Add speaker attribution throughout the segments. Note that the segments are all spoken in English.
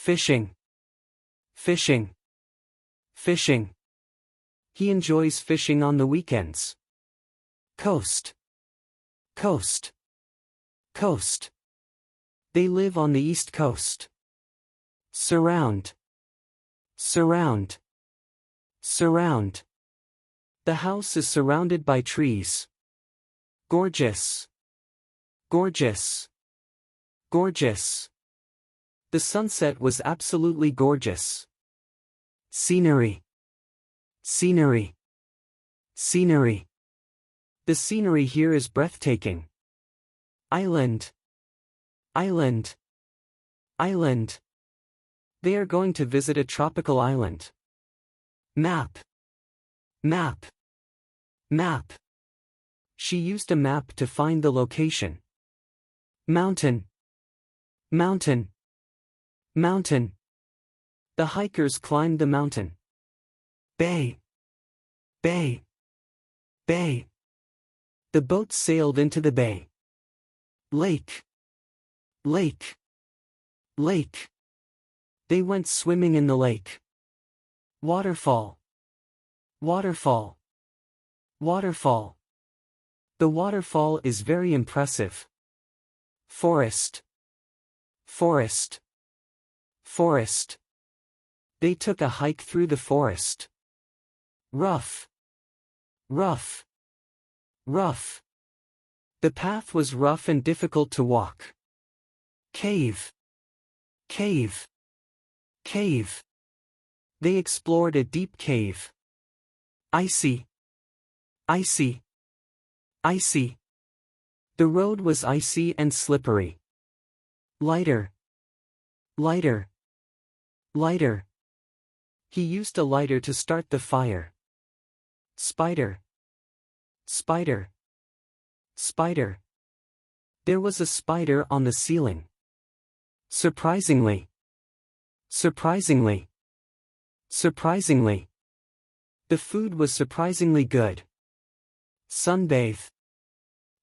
Speaker 1: Fishing. Fishing. Fishing. He enjoys fishing on the weekends. Coast. Coast. Coast. They live on the East Coast. Surround. Surround. Surround. The house is surrounded by trees. Gorgeous. Gorgeous. Gorgeous. The sunset was absolutely gorgeous. Scenery. Scenery. Scenery. The scenery here is breathtaking. Island. Island. Island. They are going to visit a tropical island. Map. Map. Map. She used a map to find the location. Mountain. Mountain. Mountain. The hikers climbed the mountain. Bay. Bay. Bay. The boat sailed into the bay. Lake. Lake. Lake. They went swimming in the lake. Waterfall. Waterfall. Waterfall. The waterfall is very impressive. Forest. Forest. Forest. They took a hike through the forest. Rough. Rough. Rough. The path was rough and difficult to walk. Cave. Cave. Cave. They explored a deep cave. Icy. Icy. Icy. The road was icy and slippery. Lighter. Lighter. Lighter. He used a lighter to start the fire. Spider. Spider. Spider. There was a spider on the ceiling. Surprisingly. Surprisingly. Surprisingly. The food was surprisingly good. Sunbathe.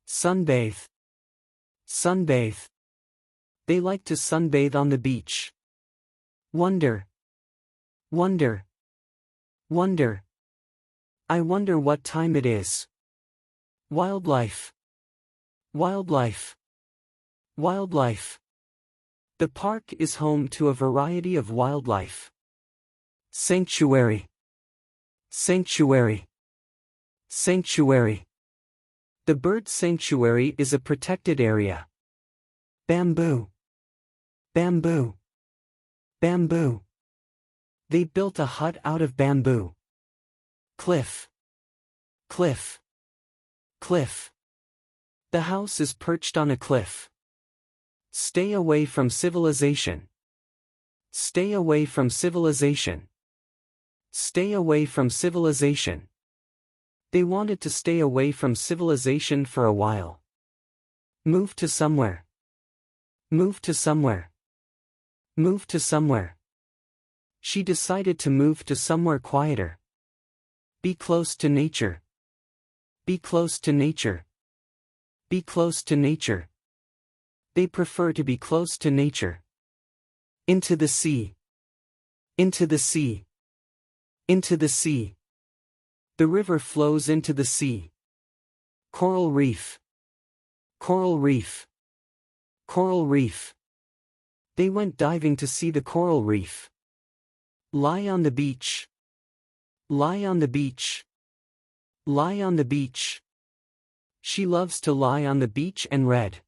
Speaker 1: Sunbathe. Sunbathe. They like to sunbathe on the beach. Wonder. Wonder. Wonder. I wonder what time it is. Wildlife. Wildlife. Wildlife. The park is home to a variety of wildlife. Sanctuary. Sanctuary. Sanctuary. The bird sanctuary is a protected area. Bamboo. Bamboo. Bamboo. They built a hut out of bamboo. Cliff. Cliff. Cliff. The house is perched on a cliff. Stay away from civilization. Stay away from civilization. Stay away from civilization. They wanted to stay away from civilization for a while. Move to somewhere. Move to somewhere. Move to somewhere. She decided to move to somewhere quieter. Be close to nature. Be close to nature. Be close to nature. They prefer to be close to nature. Into the sea. Into the sea. Into the sea. The river flows into the sea. Coral reef. Coral reef. Coral reef. They went diving to see the coral reef. Lie on the beach. Lie on the beach. Lie on the beach. She loves to lie on the beach and read.